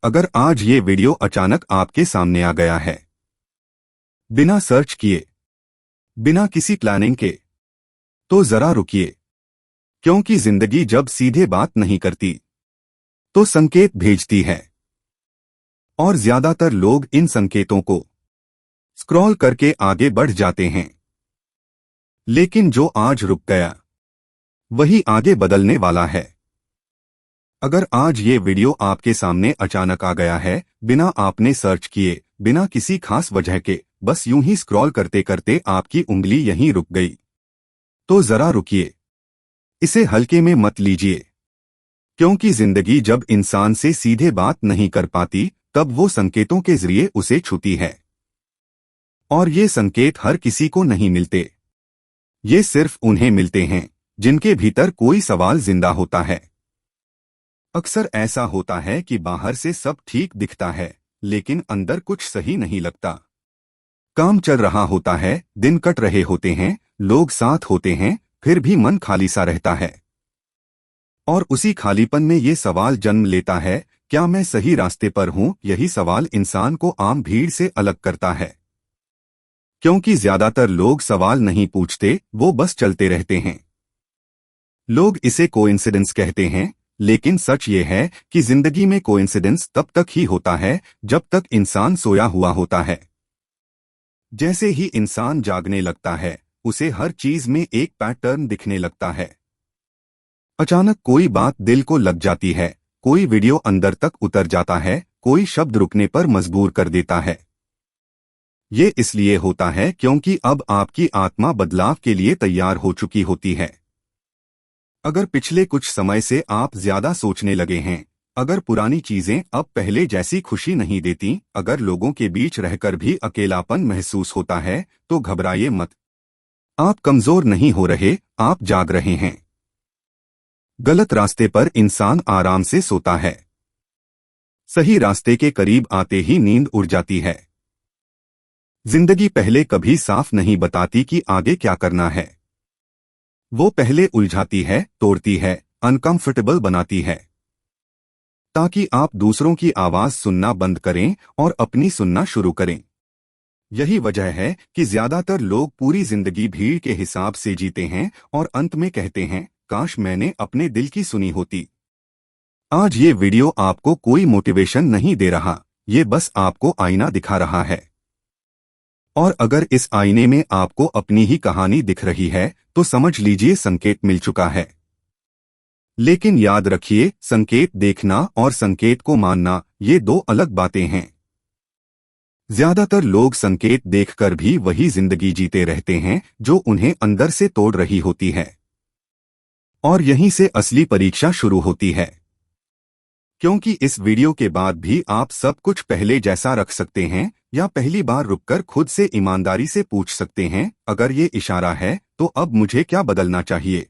अगर आज ये वीडियो अचानक आपके सामने आ गया है, बिना सर्च किए, बिना किसी प्लानिंग के, तो जरा रुकिए, क्योंकि जिंदगी जब सीधे बात नहीं करती तो संकेत भेजती है। और ज्यादातर लोग इन संकेतों को स्क्रॉल करके आगे बढ़ जाते हैं। लेकिन जो आज रुक गया, वही आगे बदलने वाला है। अगर आज ये वीडियो आपके सामने अचानक आ गया है, बिना आपने सर्च किए, बिना किसी खास वजह के, बस यूं ही स्क्रॉल करते करते आपकी उंगली यहीं रुक गई, तो जरा रुकिए। इसे हल्के में मत लीजिए, क्योंकि जिंदगी जब इंसान से सीधे बात नहीं कर पाती, तब वो संकेतों के जरिए उसे छूती है। और ये संकेत हर किसी को नहीं मिलते। ये सिर्फ उन्हें मिलते हैं जिनके भीतर कोई सवाल जिंदा होता है। अक्सर ऐसा होता है कि बाहर से सब ठीक दिखता है, लेकिन अंदर कुछ सही नहीं लगता। काम चल रहा होता है, दिन कट रहे होते हैं, लोग साथ होते हैं, फिर भी मन खाली सा रहता है। और उसी खालीपन में ये सवाल जन्म लेता है, क्या मैं सही रास्ते पर हूं? यही सवाल इंसान को आम भीड़ से अलग करता है। क्योंकि ज्यादातर लोग सवाल नहीं पूछते, वो बस चलते रहते हैं। लोग इसे कोइंसिडेंस कहते हैं, लेकिन सच ये है कि जिंदगी में कोइंसिडेंस तब तक ही होता है जब तक इंसान सोया हुआ होता है। जैसे ही इंसान जागने लगता है, उसे हर चीज में एक पैटर्न दिखने लगता है। अचानक कोई बात दिल को लग जाती है, कोई वीडियो अंदर तक उतर जाता है, कोई शब्द रुकने पर मजबूर कर देता है। ये इसलिए होता है क्योंकि अब आपकी आत्मा बदलाव के लिए तैयार हो चुकी होती है। अगर पिछले कुछ समय से आप ज्यादा सोचने लगे हैं, अगर पुरानी चीजें अब पहले जैसी खुशी नहीं देती, अगर लोगों के बीच रहकर भी अकेलापन महसूस होता है, तो घबराइए मत। आप कमजोर नहीं हो रहे, आप जाग रहे हैं। गलत रास्ते पर इंसान आराम से सोता है। सही रास्ते के करीब आते ही नींद उड़ जाती है। जिंदगी पहले कभी साफ नहीं बताती कि आगे क्या करना है। वो पहले उलझाती है, तोड़ती है, अनकंफर्टेबल बनाती है, ताकि आप दूसरों की आवाज सुनना बंद करें और अपनी सुनना शुरू करें। यही वजह है कि ज्यादातर लोग पूरी जिंदगी भीड़ के हिसाब से जीते हैं और अंत में कहते हैं, काश मैंने अपने दिल की सुनी होती। आज ये वीडियो आपको कोई मोटिवेशन नहीं दे रहा, ये बस आपको आईना दिखा रहा है। और अगर इस आईने में आपको अपनी ही कहानी दिख रही है, तो समझ लीजिए संकेत मिल चुका है। लेकिन याद रखिए, संकेत देखना और संकेत को मानना, ये दो अलग बातें हैं। ज्यादातर लोग संकेत देखकर भी वही जिंदगी जीते रहते हैं जो उन्हें अंदर से तोड़ रही होती है। और यहीं से असली परीक्षा शुरू होती है। क्योंकि इस वीडियो के बाद भी आप सब कुछ पहले जैसा रख सकते हैं, या पहली बार रुककर खुद से ईमानदारी से पूछ सकते हैं, अगर ये इशारा है तो अब मुझे क्या बदलना चाहिए।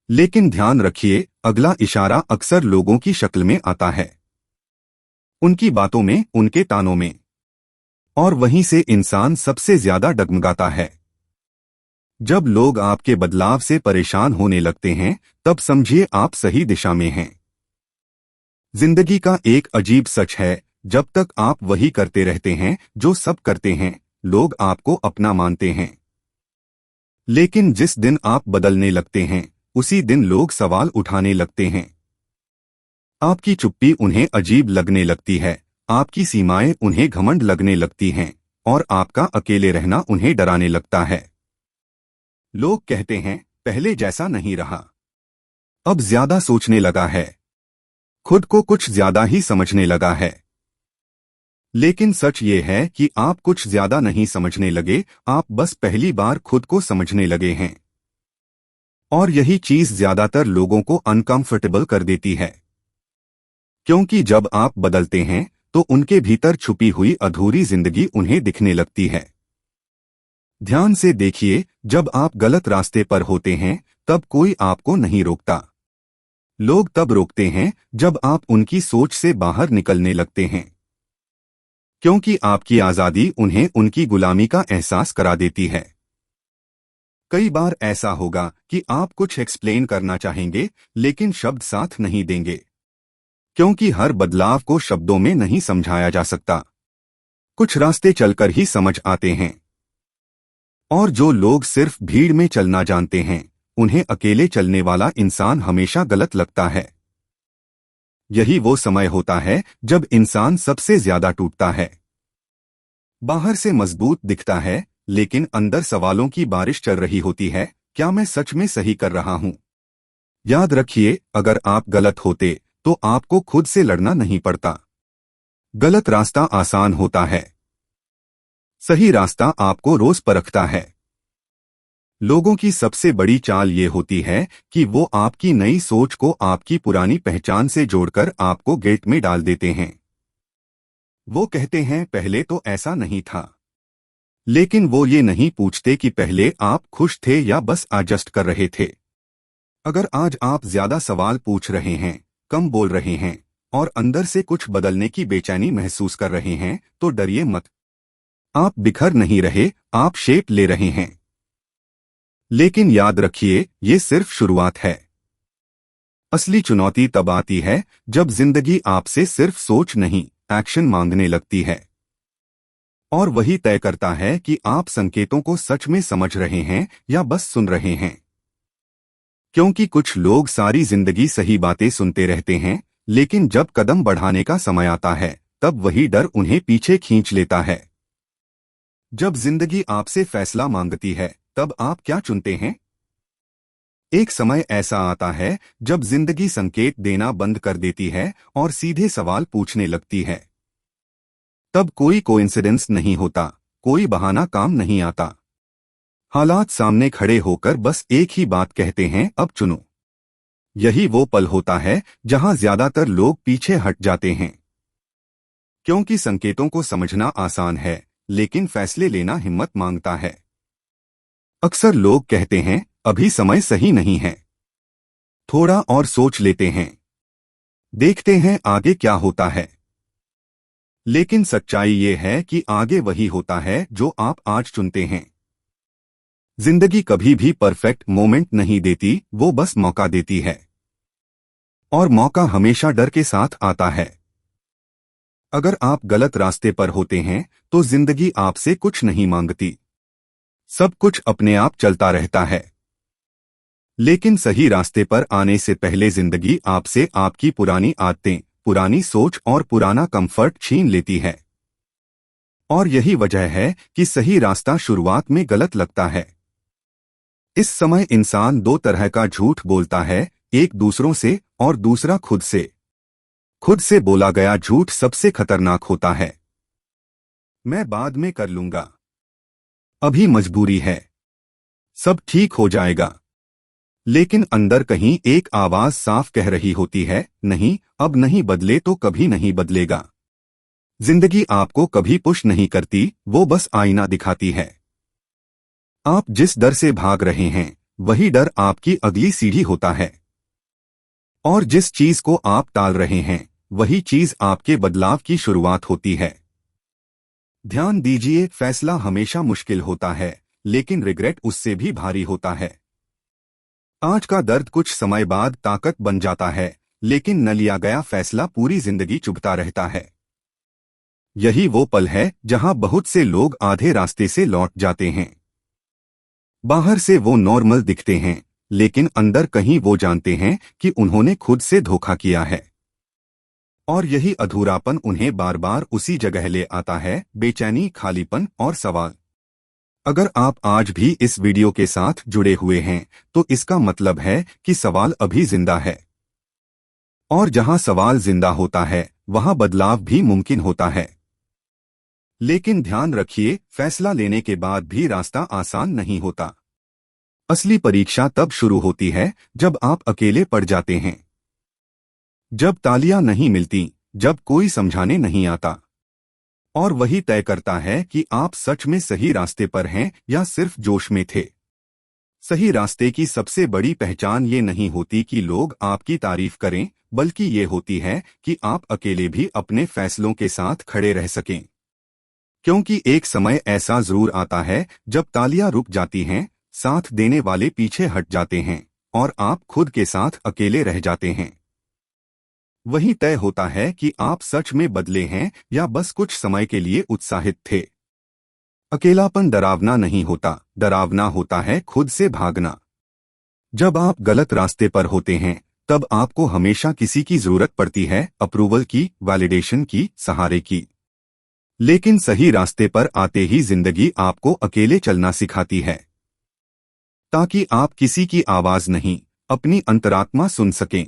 लेकिन ध्यान रखिए, अगला इशारा अक्सर लोगों की शक्ल में आता है, उनकी बातों में, उनके तानों में। और वहीं से इंसान सबसे ज्यादा डगमगाता है। जब लोग आपके बदलाव से परेशान होने लगते हैं, तब समझिए आप सही दिशा में हैं। जिंदगी का एक अजीब सच है, जब तक आप वही करते रहते हैं जो सब करते हैं, लोग आपको अपना मानते हैं। लेकिन जिस दिन आप बदलने लगते हैं, उसी दिन लोग सवाल उठाने लगते हैं। आपकी चुप्पी उन्हें अजीब लगने लगती है, आपकी सीमाएं उन्हें घमंड लगने लगती हैं, और आपका अकेले रहना उन्हें डराने लगता है। लोग कहते हैं, पहले जैसा नहीं रहा, अब ज्यादा सोचने लगा है, खुद को कुछ ज्यादा ही समझने लगा है। लेकिन सच ये है कि आप कुछ ज्यादा नहीं समझने लगे, आप बस पहली बार खुद को समझने लगे हैं। और यही चीज ज्यादातर लोगों को अनकंफर्टेबल कर देती है। क्योंकि जब आप बदलते हैं, तो उनके भीतर छुपी हुई अधूरी जिंदगी उन्हें दिखने लगती है। ध्यान से देखिए, जब आप गलत रास्ते पर होते हैं, तब कोई आपको नहीं रोकता। लोग तब रोकते हैं जब आप उनकी सोच से बाहर निकलने लगते हैं। क्योंकि आपकी आजादी उन्हें उनकी गुलामी का एहसास करा देती है। कई बार ऐसा होगा कि आप कुछ एक्सप्लेन करना चाहेंगे, लेकिन शब्द साथ नहीं देंगे। क्योंकि हर बदलाव को शब्दों में नहीं समझाया जा सकता। कुछ रास्ते चलकर ही समझ आते हैं, और जो लोग सिर्फ भीड़ में चलना जानते हैं, उन्हें अकेले चलने वाला इंसान हमेशा गलत लगता है। यही वो समय होता है जब इंसान सबसे ज्यादा टूटता है। बाहर से मजबूत दिखता है, लेकिन अंदर सवालों की बारिश चल रही होती है। क्या मैं सच में सही कर रहा हूं? याद रखिए, अगर आप गलत होते तो आपको खुद से लड़ना नहीं पड़ता। गलत रास्ता आसान होता है, सही रास्ता आपको रोज परखता है। लोगों की सबसे बड़ी चाल ये होती है कि वो आपकी नई सोच को आपकी पुरानी पहचान से जोड़कर आपको गेट में डाल देते हैं। वो कहते हैं पहले तो ऐसा नहीं था, लेकिन वो ये नहीं पूछते कि पहले आप खुश थे या बस एडजस्ट कर रहे थे। अगर आज आप ज्यादा सवाल पूछ रहे हैं, कम बोल रहे हैं और अंदर से कुछ बदलने की बेचैनी महसूस कर रहे हैं, तो डरिए मत। आप बिखर नहीं रहे, आप शेप ले रहे हैं। लेकिन याद रखिए, ये सिर्फ शुरुआत है। असली चुनौती तब आती है जब जिंदगी आपसे सिर्फ सोच नहीं, एक्शन मांगने लगती है। और वही तय करता है कि आप संकेतों को सच में समझ रहे हैं या बस सुन रहे हैं। क्योंकि कुछ लोग सारी जिंदगी सही बातें सुनते रहते हैं, लेकिन जब कदम बढ़ाने का समय आता है, तब वही डर उन्हें पीछे खींच लेता है। जब जिंदगी आपसे फैसला मांगती है, तब आप क्या चुनते हैं? एक समय ऐसा आता है जब जिंदगी संकेत देना बंद कर देती है और सीधे सवाल पूछने लगती है। तब कोई कोइंसिडेंस नहीं होता, कोई बहाना काम नहीं आता। हालात सामने खड़े होकर बस एक ही बात कहते हैं, अब चुनो। यही वो पल होता है जहां ज्यादातर लोग पीछे हट जाते हैं। क्योंकि संकेतों को समझना आसान है, लेकिन फैसले लेना हिम्मत मांगता है। अक्सर लोग कहते हैं अभी समय सही नहीं है, थोड़ा और सोच लेते हैं, देखते हैं आगे क्या होता है। लेकिन सच्चाई ये है कि आगे वही होता है जो आप आज चुनते हैं। जिंदगी कभी भी परफेक्ट मोमेंट नहीं देती, वो बस मौका देती है। और मौका हमेशा डर के साथ आता है। अगर आप गलत रास्ते पर होते हैं तो जिंदगी आपसे कुछ नहीं मांगती, सब कुछ अपने आप चलता रहता है। लेकिन सही रास्ते पर आने से पहले जिंदगी आपसे आपकी पुरानी आदतें, पुरानी सोच और पुराना कंफर्ट छीन लेती है। और यही वजह है कि सही रास्ता शुरुआत में गलत लगता है। इस समय इंसान दो तरह का झूठ बोलता है, एक दूसरों से और दूसरा खुद से। खुद से बोला गया झूठ सबसे खतरनाक होता है। मैं बाद में कर लूंगा, अभी मजबूरी है, सब ठीक हो जाएगा। लेकिन अंदर कहीं एक आवाज साफ कह रही होती है, नहीं, अब नहीं बदले तो कभी नहीं बदलेगा। जिंदगी आपको कभी पुश नहीं करती, वो बस आईना दिखाती है। आप जिस डर से भाग रहे हैं, वही डर आपकी अगली सीढ़ी होता है। और जिस चीज को आप टाल रहे हैं, वही चीज आपके बदलाव की शुरुआत होती है। ध्यान दीजिए, फैसला हमेशा मुश्किल होता है, लेकिन रिग्रेट उससे भी भारी होता है। आज का दर्द कुछ समय बाद ताकत बन जाता है, लेकिन न लिया गया फैसला पूरी जिंदगी चुभता रहता है। यही वो पल है जहां बहुत से लोग आधे रास्ते से लौट जाते हैं। बाहर से वो नॉर्मल दिखते हैं, लेकिन अंदर कहीं वो जानते हैं कि उन्होंने खुद से धोखा किया है। और यही अधूरापन उन्हें बार बार उसी जगह ले आता है, बेचैनी, खालीपन और सवाल। अगर आप आज भी इस वीडियो के साथ जुड़े हुए हैं, तो इसका मतलब है कि सवाल अभी जिंदा है। और जहां सवाल जिंदा होता है, वहां बदलाव भी मुमकिन होता है। लेकिन ध्यान रखिए, फैसला लेने के बाद भी रास्ता आसान नहीं होता। असली परीक्षा तब शुरू होती है जब आप अकेले पड़ जाते हैं, जब तालियां नहीं मिलती, जब कोई समझाने नहीं आता। और वही तय करता है कि आप सच में सही रास्ते पर हैं या सिर्फ जोश में थे। सही रास्ते की सबसे बड़ी पहचान ये नहीं होती कि लोग आपकी तारीफ करें, बल्कि ये होती है कि आप अकेले भी अपने फैसलों के साथ खड़े रह सकें। क्योंकि एक समय ऐसा जरूर आता है जब तालियां रुक जाती हैं, साथ देने वाले पीछे हट जाते हैं और आप खुद के साथ अकेले रह जाते हैं। वही तय होता है कि आप सच में बदले हैं या बस कुछ समय के लिए उत्साहित थे। अकेलापन डरावना नहीं होता, डरावना होता है खुद से भागना। जब आप गलत रास्ते पर होते हैं तब आपको हमेशा किसी की जरूरत पड़ती है, अप्रूवल की, वैलिडेशन की, सहारे की। लेकिन सही रास्ते पर आते ही जिंदगी आपको अकेले चलना सिखाती है, ताकि आप किसी की आवाज नहीं, अपनी अंतरात्मा सुन सकें।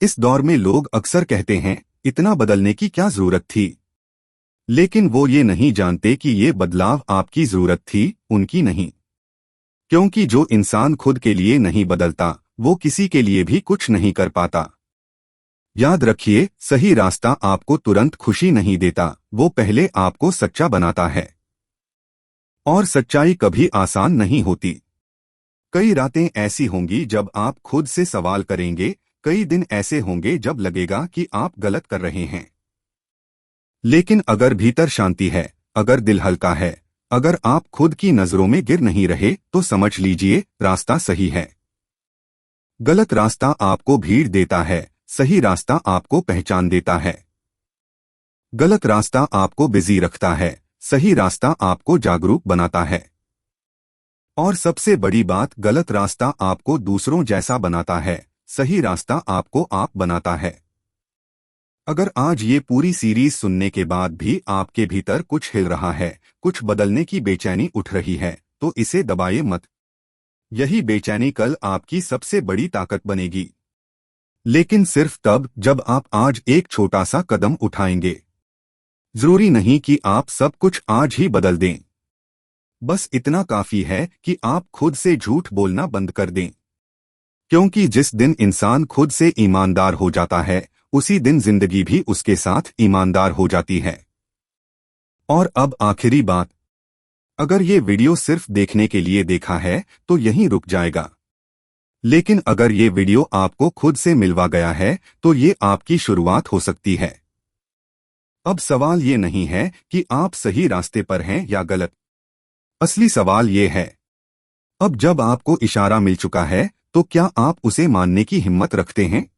इस दौर में लोग अक्सर कहते हैं, इतना बदलने की क्या जरूरत थी? लेकिन वो ये नहीं जानते कि ये बदलाव आपकी जरूरत थी, उनकी नहीं। क्योंकि जो इंसान खुद के लिए नहीं बदलता वो किसी के लिए भी कुछ नहीं कर पाता। याद रखिए, सही रास्ता आपको तुरंत खुशी नहीं देता, वो पहले आपको सच्चा बनाता है। और सच्चाई कभी आसान नहीं होती। कई रातें ऐसी होंगी जब आप खुद से सवाल करेंगे, कई दिन ऐसे होंगे जब लगेगा कि आप गलत कर रहे हैं। लेकिन अगर भीतर शांति है, अगर दिल हल्का है, अगर आप खुद की नजरों में गिर नहीं रहे, तो समझ लीजिए रास्ता सही है। गलत रास्ता आपको भीड़ देता है, सही रास्ता आपको पहचान देता है। गलत रास्ता आपको बिजी रखता है, सही रास्ता आपको जागरूक बनाता है। और सबसे बड़ी बात, गलत रास्ता आपको दूसरों जैसा बनाता है, सही रास्ता आपको आप बनाता है। अगर आज ये पूरी सीरीज सुनने के बाद भी आपके भीतर कुछ हिल रहा है, कुछ बदलने की बेचैनी उठ रही है, तो इसे दबाए मत। यही बेचैनी कल आपकी सबसे बड़ी ताकत बनेगी। लेकिन सिर्फ तब जब आप आज एक छोटा सा कदम उठाएंगे। जरूरी नहीं कि आप सब कुछ आज ही बदल दें। बस इतना काफी है कि आप खुद से झूठ बोलना बंद कर दें। क्योंकि जिस दिन इंसान खुद से ईमानदार हो जाता है, उसी दिन जिंदगी भी उसके साथ ईमानदार हो जाती है। और अब आखिरी बात, अगर ये वीडियो सिर्फ देखने के लिए देखा है तो यहीं रुक जाएगा। लेकिन अगर ये वीडियो आपको खुद से मिलवा गया है तो ये आपकी शुरुआत हो सकती है। अब सवाल ये नहीं है कि आप सही रास्ते पर हैं या गलत। असली सवाल ये है, अब जब आपको इशारा मिल चुका है तो क्या आप उसे मानने की हिम्मत रखते हैं?